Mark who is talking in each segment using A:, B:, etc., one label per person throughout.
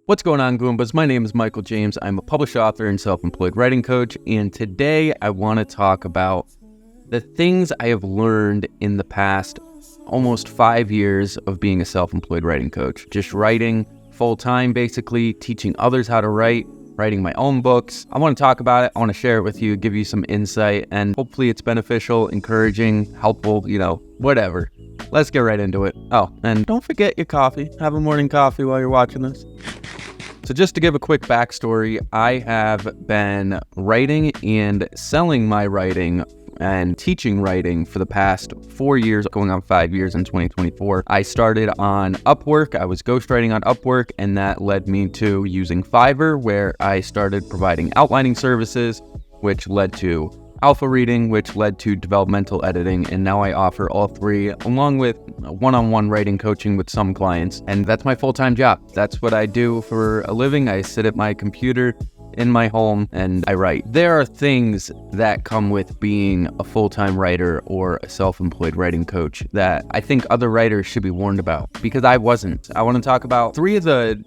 A: What's going on, Goombas? My name is Michael Jaymes. I'm a published author and self-employed writing coach, and today I want to talk about the things I have learned in the past almost 5 years of being a self-employed writing coach. Just writing full-time, basically, teaching others how to write, writing my own books. I want to talk about it. I want to share it with you, give you some insight, and hopefully it's beneficial, encouraging, helpful, whatever. Let's get right into it. Oh, and don't forget your coffee. Have a morning coffee while you're watching this. So just to give a quick backstory, I have been writing and selling my writing and teaching writing for the past 4 years, going on 5 years in 2024. I started on Upwork. I was ghostwriting on Upwork, and that led me to using Fiverr, where I started providing outlining services, which led to alpha reading, which led to developmental editing, and now I offer all three, along with one-on-one writing coaching with some clients, and that's my full-time job. That's what I do for a living. I sit at my computer in my home and I write. There are things that come with being a full-time writer or a self-employed writing coach that I think other writers should be warned about, because I wasn't. I want to talk about three of the,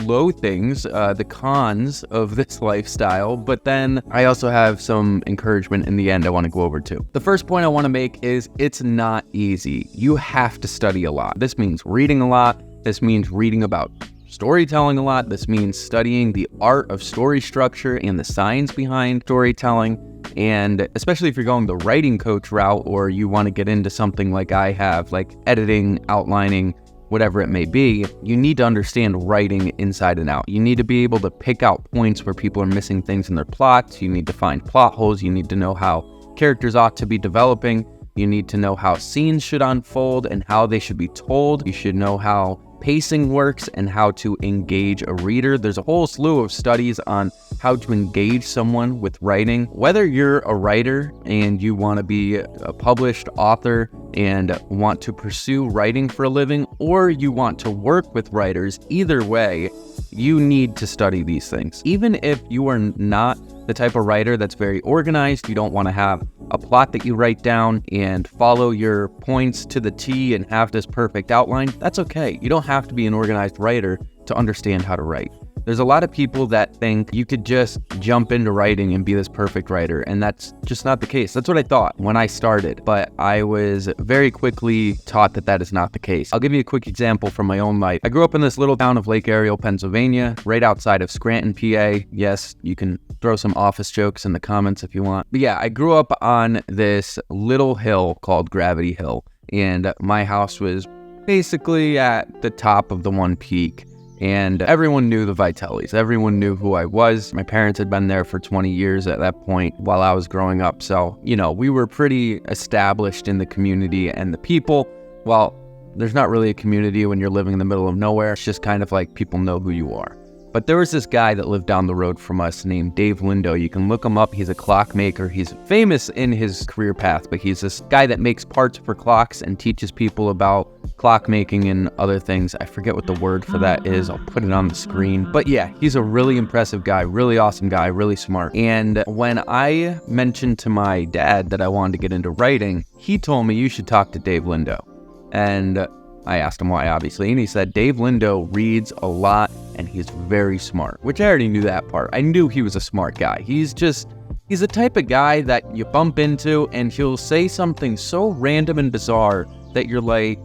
A: low things, the cons of this lifestyle, but then I also have some encouragement in the end I want to go over too. The first point I want to make is it's not easy. You have to study a lot. This means reading a lot. This means reading about storytelling a lot. This means studying the art of story structure and the science behind storytelling. And especially if you're going the writing coach route, or you want to get into something like I have, like editing, outlining, whatever it may be, you need to understand writing inside and out. You need to be able to pick out points where people are missing things in their plots. You need to find plot holes. You need to know how characters ought to be developing. You need to know how scenes should unfold and how they should be told. You should know how pacing works and how to engage a reader. There's a whole slew of studies on how to engage someone with writing. Whether you're a writer and you want to be a published author and want to pursue writing for a living, or you want to work with writers, either way, you need to study these things. Even if you are not the type of writer that's very organized, you don't want to have a plot that you write down and follow your points to the T and have this perfect outline, that's okay. You don't have to be an organized writer to understand how to write. There's a lot of people that think you could just jump into writing and be this perfect writer, and that's just not the case. That's what I thought when I started, but I was very quickly taught that that is not the case. I'll give you a quick example from my own life. I grew up in this little town of Lake Ariel, Pennsylvania, right outside of Scranton, PA. Yes, you can throw some office jokes in the comments if you want. But yeah, I grew up on this little hill called Gravity Hill, and my house was basically at the top of the one peak. And everyone knew the Vitellis. Everyone knew who I was. My parents had been there for 20 years at that point while I was growing up. So, we were pretty established in the community and the people. Well, there's not really a community when you're living in the middle of nowhere. It's just kind of like people know who you are. But there was this guy that lived down the road from us named Dave Lindo. You can look him up. He's a clockmaker. He's famous in his career path, but he's this guy that makes parts for clocks and teaches people about clockmaking and other things. I forget what the word for that is. I'll put it on the screen. But yeah, he's a really impressive guy, really awesome guy, really smart. And when I mentioned to my dad that I wanted to get into writing, he told me you should talk to Dave Lindo. And I asked him why, obviously, and he said Dave Lindo reads a lot and he's very smart, which I already knew that part. I knew he was a smart guy. He's the type of guy that you bump into and he'll say something so random and bizarre that you're like,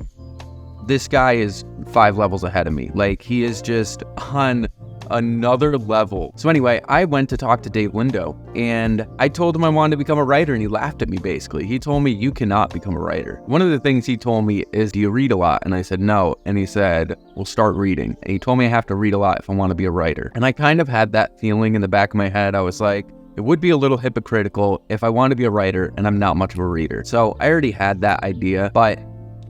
A: this guy is 5 levels ahead of me. Like, he is just on another level. So anyway, I went to talk to Dave Lindo and I told him I wanted to become a writer, and he laughed at me basically. He told me, you cannot become a writer. One of the things he told me is, do you read a lot? And I said, no. And he said, well, start reading. And he told me I have to read a lot if I want to be a writer. And I kind of had that feeling in the back of my head. I was like, it would be a little hypocritical if I want to be a writer and I'm not much of a reader. So I already had that idea, but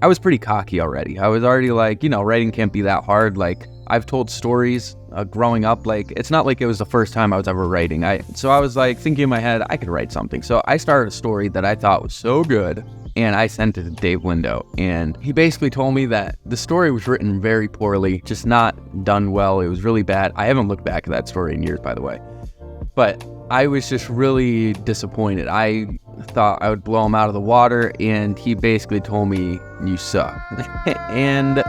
A: I was pretty cocky already. I was already like, writing can't be that hard. Like, I've told stories growing up. Like, it's not like it was the first time I was ever writing. So I was like thinking in my head, I could write something. So I started a story that I thought was so good, and I sent it to Dave Lindo. And he basically told me that the story was written very poorly, just not done well. It was really bad. I haven't looked back at that story in years, by the way. But I was just really disappointed. I thought I would blow him out of the water, and he basically told me, you suck. And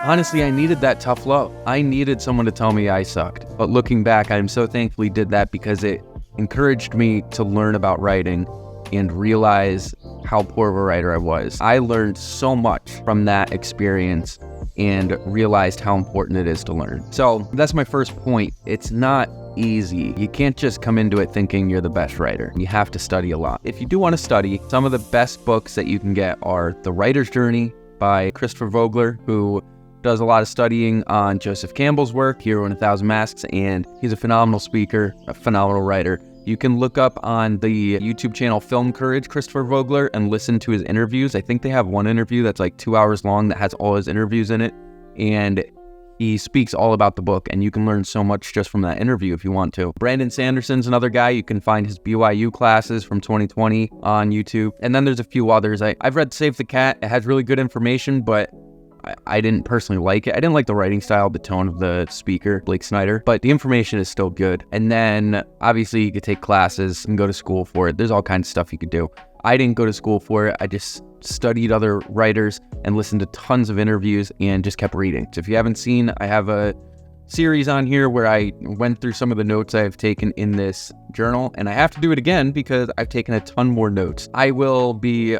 A: honestly, I needed that tough love. I needed someone to tell me I sucked. But looking back, I'm so thankfully did that because it encouraged me to learn about writing and realize how poor of a writer I was. I learned so much from that experience and realized how important it is to learn. So that's my first point. It's not easy. You can't just come into it thinking you're the best writer. You have to study a lot. If you do want to study, some of the best books that you can get are The Writer's Journey by Christopher Vogler, who does a lot of studying on Joseph Campbell's work, Hero in a Thousand Masks, and he's a phenomenal speaker, a phenomenal writer. You can look up on the YouTube channel Film Courage, Christopher Vogler, and listen to his interviews. I think they have one interview that's like 2 hours long that has all his interviews in it. And he speaks all about the book, and you can learn so much just from that interview if you want to. Brandon Sanderson's another guy. You can find his BYU classes from 2020 on YouTube. And then there's a few others. I've read Save the Cat. It has really good information, but I didn't personally like it. I didn't like the writing style, the tone of the speaker, Blake Snyder, but the information is still good. And then obviously you could take classes and go to school for it. There's all kinds of stuff you could do. I didn't go to school for it. I just studied other writers and listened to tons of interviews and just kept reading. So if you haven't seen, I have a series on here where I went through some of the notes I've taken in this journal, and I have to do it again because I've taken a ton more notes. I will be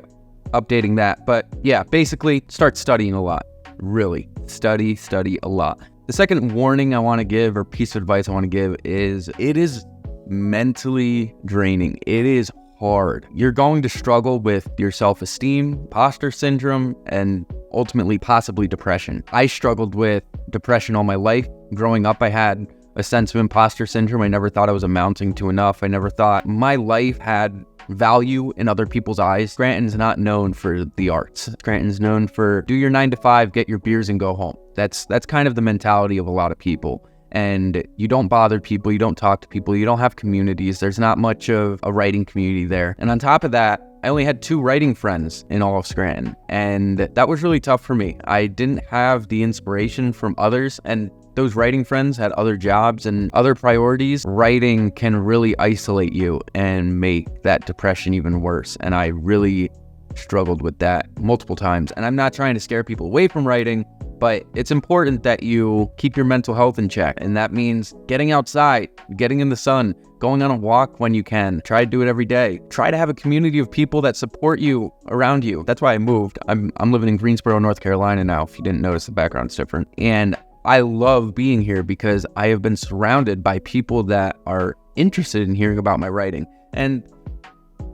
A: updating that, but yeah, basically start studying a lot. Really study a lot. The second warning I want to give, or piece of advice I want to give, is it is mentally draining. It is hard. You're going to struggle with your self-esteem, imposter syndrome, and ultimately possibly depression. I struggled with depression all my life. Growing up, I had a sense of imposter syndrome. I never thought I was amounting to enough. I never thought my life had value in other people's eyes. Scranton's not known for the arts. Scranton's known for do your 9 to 5, get your beers and go home. That's kind of the mentality of a lot of people. And you don't bother people, you don't talk to people, you don't have communities. There's not much of a writing community there. And on top of that, I only had 2 writing friends in all of Scranton. And that was really tough for me. I didn't have the inspiration from others, and those writing friends had other jobs and other priorities. Writing can really isolate you and make that depression even worse. And I really struggled with that multiple times. And I'm not trying to scare people away from writing, but it's important that you keep your mental health in check. And that means getting outside, getting in the sun, going on a walk when you can. Try to do it every day. Try to have a community of people that support you around you. That's why I moved. I'm living in Greensboro, North Carolina now, if you didn't notice the background's different. And I love being here because I have been surrounded by people that are interested in hearing about my writing. And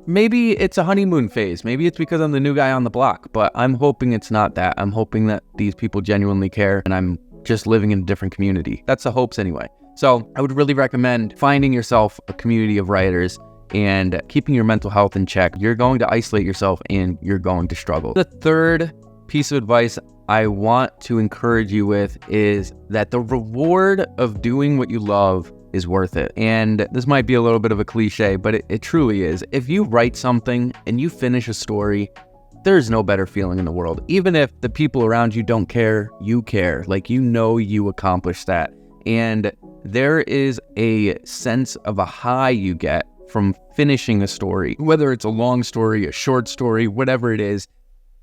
A: maybe it's a honeymoon phase. Maybe it's because I'm the new guy on the block, but I'm hoping it's not that. I'm hoping that these people genuinely care and I'm just living in a different community. That's the hopes anyway. So I would really recommend finding yourself a community of writers and keeping your mental health in check. You're going to isolate yourself and you're going to struggle. The third piece of advice I want to encourage you with is that the reward of doing what you love is worth it. And this might be a little bit of a cliche, but it truly is. If you write something and you finish a story, there's no better feeling in the world. Even if the people around you don't care, you care. Like, you know you accomplished that. And there is a sense of a high you get from finishing a story. Whether it's a long story, a short story, whatever it is,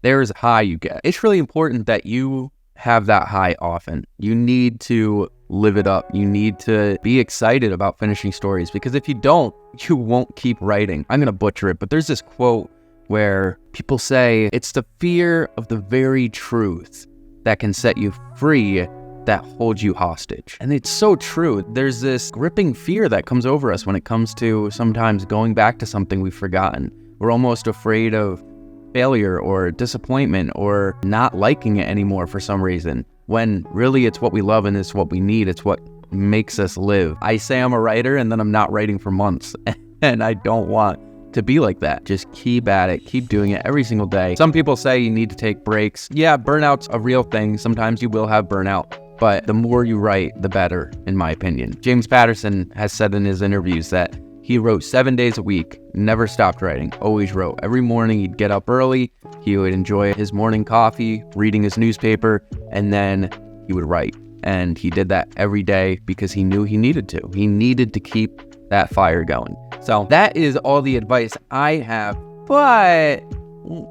A: there's a high you get. It's really important that you have that high often. You need to live it up. You need to be excited about finishing stories, because if you don't, you won't keep writing. I'm going to butcher it, but there's this quote where people say, it's the fear of the very truth that can set you free that holds you hostage. And it's so true. There's this gripping fear that comes over us when it comes to sometimes going back to something we've forgotten. We're almost afraid of failure or disappointment or not liking it anymore for some reason, when really it's what we love and it's what we need. It's what makes us live. I say I'm a writer and then I'm not writing for months, and I don't want to be like that. Just keep at it, keep doing it every single day. Some people say you need to take breaks. Yeah, burnout's a real thing. Sometimes you will have burnout, but the more you write, the better, in my opinion. Jaymes Patterson has said in his interviews that he wrote 7 days a week, never stopped writing, always wrote. Every morning he'd get up early, he would enjoy his morning coffee, reading his newspaper, and then he would write. And he did that every day because he knew he needed to. He needed to keep that fire going. So that is all the advice I have, but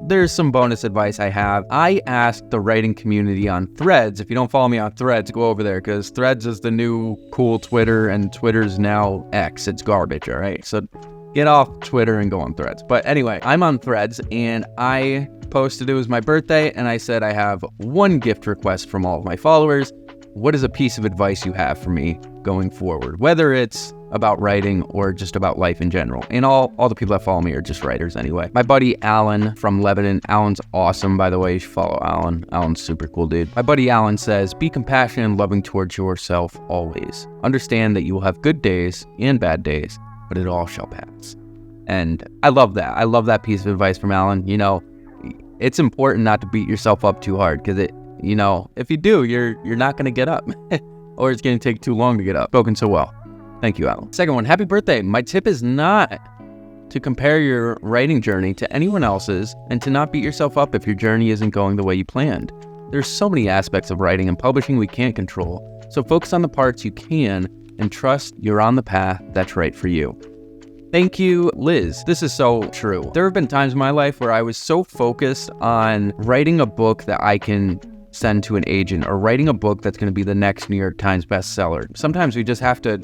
A: there's some bonus advice I have. I asked the writing community on Threads. If you don't follow me on Threads, go over there, because Threads is the new cool Twitter, and Twitter's now X. It's garbage, all right? So get off Twitter and go on Threads. But anyway, I'm on Threads, and I posted it was my birthday, and I said I have one gift request from all of my followers. What is a piece of advice you have for me going forward? Whether it's about writing or just about life in general. And all the people that follow me are just writers anyway. My buddy Alan from Lebanon. Alan's awesome, by the way. You should follow Alan. Alan's super cool dude. My buddy Alan says, be compassionate and loving towards yourself always. Understand that you will have good days and bad days, but it all shall pass. And I love that. I love that piece of advice from Alan. You know, it's important not to beat yourself up too hard, because if you do, you're not going to get up or it's going to take too long to get up. Spoken so well. Thank you, Alan. Second one, happy birthday. My tip is not to compare your writing journey to anyone else's, and to not beat yourself up if your journey isn't going the way you planned. There's so many aspects of writing and publishing we can't control, so focus on the parts you can and trust you're on the path that's right for you. Thank you, Liz. This is so true. There have been times in my life where I was so focused on writing a book that I can send to an agent, or writing a book that's going to be the next New York Times bestseller. Sometimes we just have to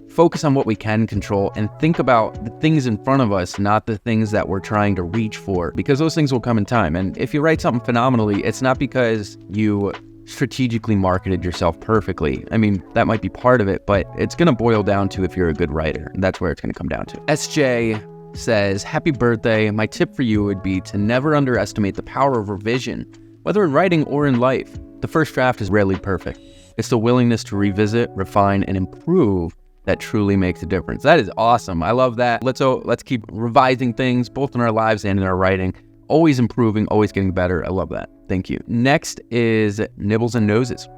A: focus on what we can control and think about the things in front of us, not the things that we're trying to reach for, because those things will come in time. And if you write something phenomenally, it's not because you strategically marketed yourself perfectly. I mean, that might be part of it, but it's going to boil down to if you're a good writer. That's where it's going to come down to. SJ says, happy birthday. My tip for you would be to never underestimate the power of revision, whether in writing or in life. The first draft is rarely perfect. It's the willingness to revisit, refine, and improve that truly makes a difference. That is awesome. I love that. Let's keep revising things, both in our lives and in our writing. Always improving, always getting better. I love that. Thank you. Next is Nibbles and Noses.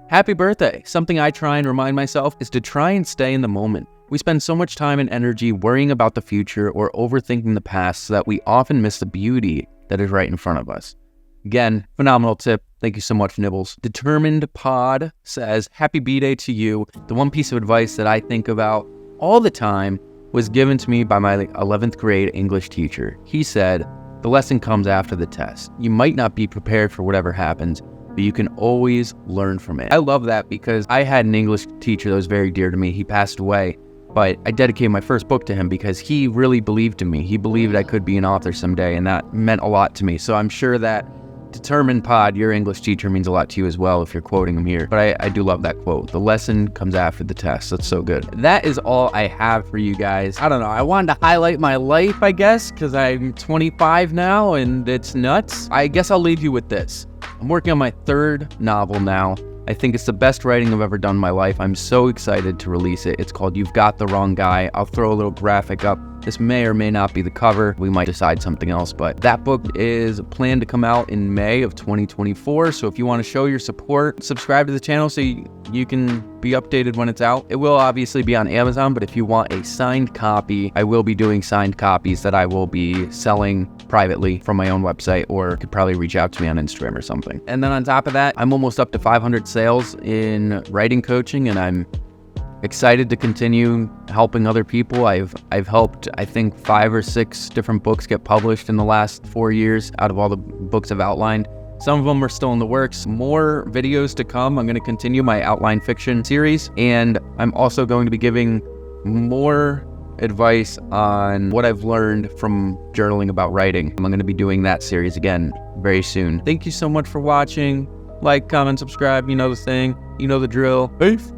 A: Happy birthday. Something I try and remind myself is to try and stay in the moment. We spend so much time and energy worrying about the future or overthinking the past, so that we often miss the beauty that is right in front of us. Again, phenomenal tip. Thank you so much, Nibbles. Determined Pod says, happy B-Day to you. The one piece of advice that I think about all the time was given to me by my 11th grade English teacher. He said, the lesson comes after the test. You might not be prepared for whatever happens, but you can always learn from it. I love that, because I had an English teacher that was very dear to me. He passed away, but I dedicated my first book to him because he really believed in me. He believed I could be an author someday, and that meant a lot to me. So I'm sure that Determined Pod, your English teacher, means a lot to you as well if you're quoting him here. But I do love that quote. The lesson comes after the test. That's so good. That is all I have for you guys. I don't know. I wanted to highlight my life, I guess, because I'm 25 now and it's nuts. I guess I'll leave you with this. I'm working on my third novel now. I think it's the best writing I've ever done in my life. I'm so excited to release it. It's called You've Got the Wrong Guy. I'll throw a little graphic up. This may or may not be the cover. We might decide something else, but that book is planned to come out in May of 2024. So if you want to show your support, subscribe to the channel so you can be updated when it's out. It will obviously be on Amazon, but if you want a signed copy, I will be doing signed copies that I will be selling privately from my own website, or you could probably reach out to me on Instagram or something. And then on top of that, I'm almost up to 500 sales in writing coaching, and I'm excited to continue helping other people. I've helped, I think, 5 or 6 different books get published in the last 4 years out of all the books I've outlined. Some of them are still in the works. More videos to come. I'm going to continue my outline fiction series, and I'm also going to be giving more advice on what I've learned from journaling about writing. I'm going to be doing that series again very soon. Thank you so much for watching. Like, comment, subscribe. You know the thing. You know the drill. Peace.